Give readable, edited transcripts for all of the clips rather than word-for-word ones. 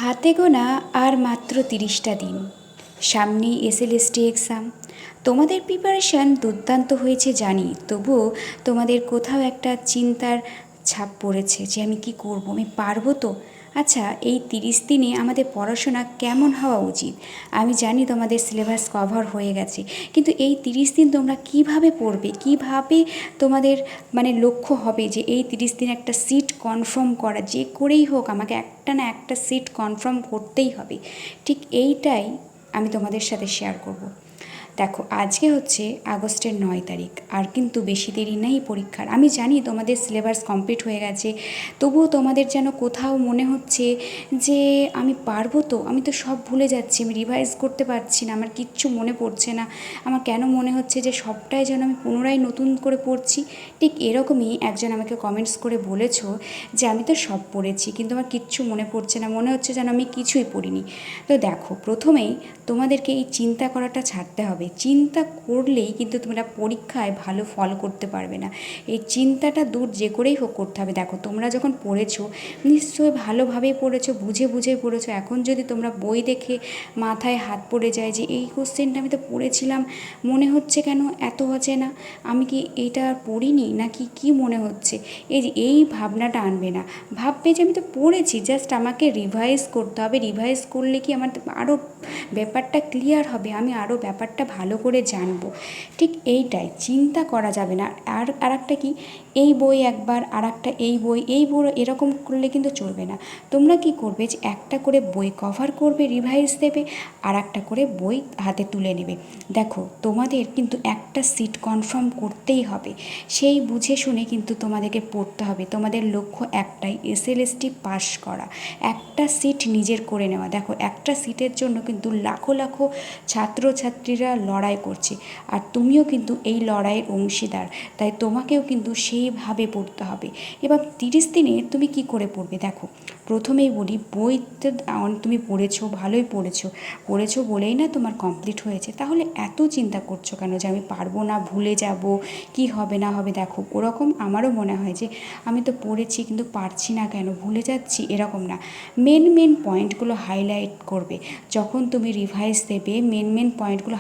হাতে গোনা আর মাত্র 30টা দিন, সামনেই এসএলএসটি এক্সাম। তোমাদের প্রিপারেশান দুর্দান্ত হয়েছে জানি, তবুও তোমাদের কোথাও একটা চিন্তার ছাপ পড়েছে যে আমি কি করব, আমি পারবো তো? আচ্ছা, এই 30 দিনে আমাদের পড়াশোনা কেমন হওয়া উচিত? আমি জানি তোমাদের সিলেবাস কভার হয়ে গেছে, কিন্তু এই 30 দিন তোমরা কিভাবে পড়বে, কিভাবে তোমাদের লক্ষ্য হবে যে এই 30 দিন একটা সিট কনফার্ম করা, যে করেই হোক আমাকে একটা না একটা সিট কনফার্ম করতেই হবে। ঠিক এইটাই আমি তোমাদের সাথে শেয়ার করব। দেখো, আজকে হচ্ছে আগস্টের 9 তারিখ, আর কিন্তু বেশি দেরি নেই পরীক্ষার। আমি জানি তোমাদের সিলেবাস কমপ্লিট হয়ে গেছে, তবুও তোমাদের যেন কোথাও মনে হচ্ছে যে আমি পারবো তো, আমি তো সব ভুলে যাচ্ছি, আমি রিভাইজ করতে পারছি না, আমার কিচ্ছু মনে পড়ছে না। আমার কেন মনে হচ্ছে যে সবটাই যেন আমি পুনরায় নতুন করে পড়ছি। ঠিক এরকমই একজন আমাকে কমেন্টস করে বলেছো যে আমি তো সব পড়েছি, কিন্তু আমার কিচ্ছু মনে পড়ছে না, মনে হচ্ছে যেন আমি কিছুই পড়িনি। তো দেখো, প্রথমেই তোমাদেরকে এই চিন্তা করাটা ছাড়তে হবে। চিন্তা করলেই কিন্তু তোমরা পরীক্ষায় ভালো ফল করতে পারবে না। এই চিন্তাটা দূর যে করেই হোক করতে হবে। দেখো, তোমরা যখন পড়েছো নিশ্চয়ই ভালোভাবেই পড়েছো, বুঝে বুঝে পড়েছো। এখন যদি তোমরা বই দেখে মাথায় হাত পড়ে যায় যে এই কোশ্চেনটা আমি তো পড়েছিলাম, মনে হচ্ছে কেন এত অচেনা, আমি কি এইটা পড়িনি নাকি কি মনে হচ্ছে, এই ভাবনাটা আনবে না। ভাববে যে আমি তো পড়েছি, জাস্ট আমাকে রিভাইজ করতে হবে। রিভাইজ করলে কি আমার আরও ব্যাপারটা ক্লিয়ার হবে, আমি আরও ব্যাপারটা ভালো করে জানবো। ঠিক এইটাই, চিন্তা করা যাবে না। আর একটা কি, এই বই একবার আর একটা এই বই এরকম করলে কিন্তু চলবে না। তোমরা কি করবে যে একটা করে বই কভার করবে, রিভাইজ দেবে, আর একটা করে বই হাতে তুলে নেবে। দেখো, তোমাদের কিন্তু একটা সিট কনফার্ম করতেই হবে, সেই বুঝে শুনে কিন্তু তোমাদেরকে পড়তে হবে। তোমাদের লক্ষ্য একটাই, এসএলএসটি পাস করা, একটা সিট নিজের করে নেওয়া। দেখো, একটা সিটের জন্য কিন্তু লাখো লাখো ছাত্রছাত্রীরা লড়াই করছে, আর তুমিও কিন্তু এই লড়াইয়ের অংশীদার। তাই তোমাকেও কিন্তু সেইভাবে পড়তে হবে। এবার 30 দিনে তুমি কি করে পড়বে? দেখো, প্রথমেই বলি, বই তো তুমি পড়েছো, ভালোই পড়েছো বলেই না তোমার কমপ্লিট হয়েছে। তাহলে এত চিন্তা করছো কেন যে আমি পারবো না, ভুলে যাব, কি হবে না হবে? দেখো, ওরকম আমারও মনে হয় যে আমি তো পড়েছি কিন্তু পারছি না কেন, ভুলে যাচ্ছি, এরকম না। মেন পয়েন্টগুলো হাইলাইট করবে। যখন তুমি রিভাইজ দেবে, মেন পয়েন্টগুলো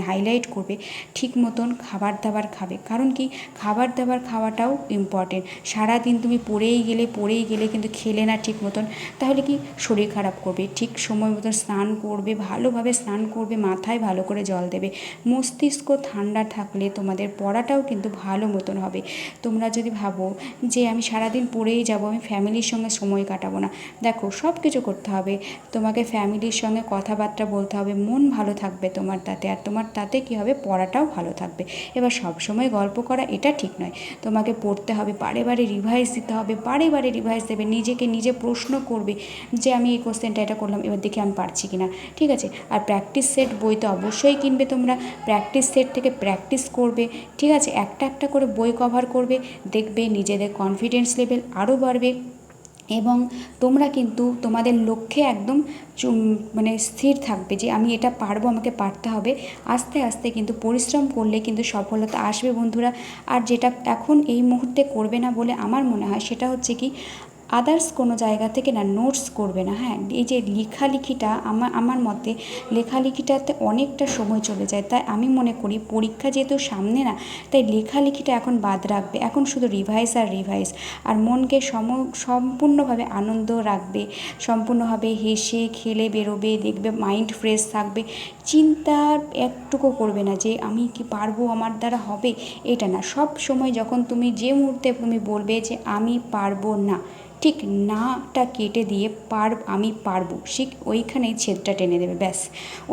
হাইলাইট করবে। ঠিক মতন খাবার দাবার খাবে, কারণ কি, খাবার দাবার খাওয়াটাও ইম্পর্টেন্ট। সারাদিন তুমি পড়েই গেলে কিন্তু খেলে না ঠিক মতন, তাহলে কি শরীর খারাপ করবে। ঠিক সময় মতন স্নান করবে, ভালোভাবে স্নান করবে, মাথায় ভালো করে জল দেবে। মস্তিষ্ক ঠান্ডা থাকলে তোমাদের পড়াটাও কিন্তু ভালো মতন হবে। তোমরা যদি ভাবো যে আমি সারাদিন পড়েই যাব, আমি ফ্যামিলির সঙ্গে সময় কাটাবো না, দেখো সব কিছু করতে হবে। তোমাকে ফ্যামিলির সঙ্গে কথাবার্তা বলতে হবে, মন ভালো থাকবে তোমার তাতে, আর তোমার তাতে কী হবে, পড়াটাও ভালো থাকবে। এবার সব সময় গল্প করা এটা ঠিক নয়, তোমাকে পড়তে হবে, বারে বারে রিভাইজ দিতে হবে, বারে বারে রিভাইজ দেবে, নিজেকে নিজে প্রশ্ন করবে যে আমি এই কোশ্চেনটা এটা করলাম, এবার দেখি আমি পারছি কি না। ঠিক আছে? আর প্র্যাকটিস সেট বই তো অবশ্যই কিনবে তোমরা, প্র্যাকটিস সেট থেকে প্র্যাকটিস করবে। ঠিক আছে? একটা একটা করে বই কভার করবে, দেখবে নিজেদের কনফিডেন্স লেভেল আরও বাড়বে, এবং তোমরা কিন্তু তোমাদের লক্ষ্যে একদম স্থির থাকবে যে আমি এটা পারবো, আমাকে পারতে হবে। আস্তে আস্তে কিন্তু পরিশ্রম করলে কিন্তু সফলতা আসবে বন্ধুরা। আর যেটা এখন এই মুহূর্তে করবে না বলে আমার মনে হয়, সেটা হচ্ছে কি, আদার্স কোনো জায়গা থেকে না নোটস করবে না। হ্যাঁ, এই যে লেখালেখিটা, আমার মতে লেখালেখিটাতে অনেকটা সময় চলে যায়। তাই আমি মনে করি পরীক্ষা যেহেতু সামনে না, তাই লেখালেখিটা এখন বাদ রাখবে। এখন শুধু রিভাইজ আর রিভাইজ, আর মনকে সম্পূর্ণভাবে আনন্দ রাখবে, সম্পূর্ণভাবে হেসে খেলে বেরোবে, দেখবে মাইন্ড ফ্রেশ থাকবে। চিন্তা একটুকু করবে না যে আমি কি পারবো, আমার দ্বারা হবে, এটা না। সব সময় যখন তুমি যে মুহূর্তে তুমি বলবে যে আমি পারবো না, ঠিক নাটা কেটে দিয়ে আমি পারবো, ঠিক ওইখানেই ছেদটা টেনে দেবে, ব্যাস।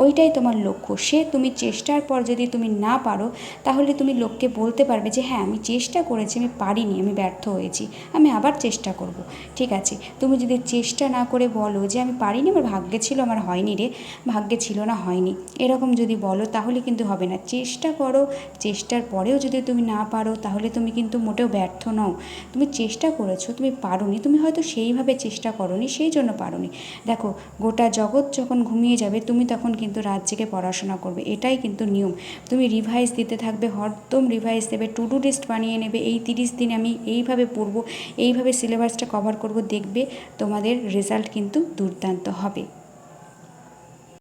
ওইটাই তোমার লক্ষ্য। সে তুমি চেষ্টার পর যদি তুমি না পারো, তাহলে তুমি লোককে বলতে পারবে যে হ্যাঁ, আমি চেষ্টা করেছি, আমি পারিনি, আমি ব্যর্থ হয়েছি, আমি আবার চেষ্টা করব। ঠিক আছে? তুমি যদি চেষ্টা না করে বলো যে আমি পারিনি, আমার ভাগ্যে ছিল, আমার হয়নি রে, ভাগ্যে ছিল না, হয়নি, এরকম যদি বলো, তাহলে কিন্তু হবে না। চেষ্টা করো, চেষ্টার পরেও যদি তুমি না পারো, তাহলে তুমি কিন্তু মোটেও ব্যর্থ নও। তুমি চেষ্টা করেছো, তুমি পারোনি, তুমি হয়তো সেইভাবে চেষ্টা করোনি, সেই জন্য পারোনি। দেখো, গোটা জগৎ যখন ঘুমিয়ে যাবে তুমি তখন কিন্তু রাত জেগে পড়াশোনা করবে, এটাই কিন্তু নিয়ম। তুমি রিভাইজ দিতে থাকবে, হরদম রিভাইজ দেবে, টু ডু লিস্ট বানিয়ে নেবে, এই 30 দিন আমি এইভাবে পড়বো, এইভাবে সিলেবাসটা কভার করব, দেখবে তোমাদের রেজাল্ট কিন্তু দুর্দান্ত হবে।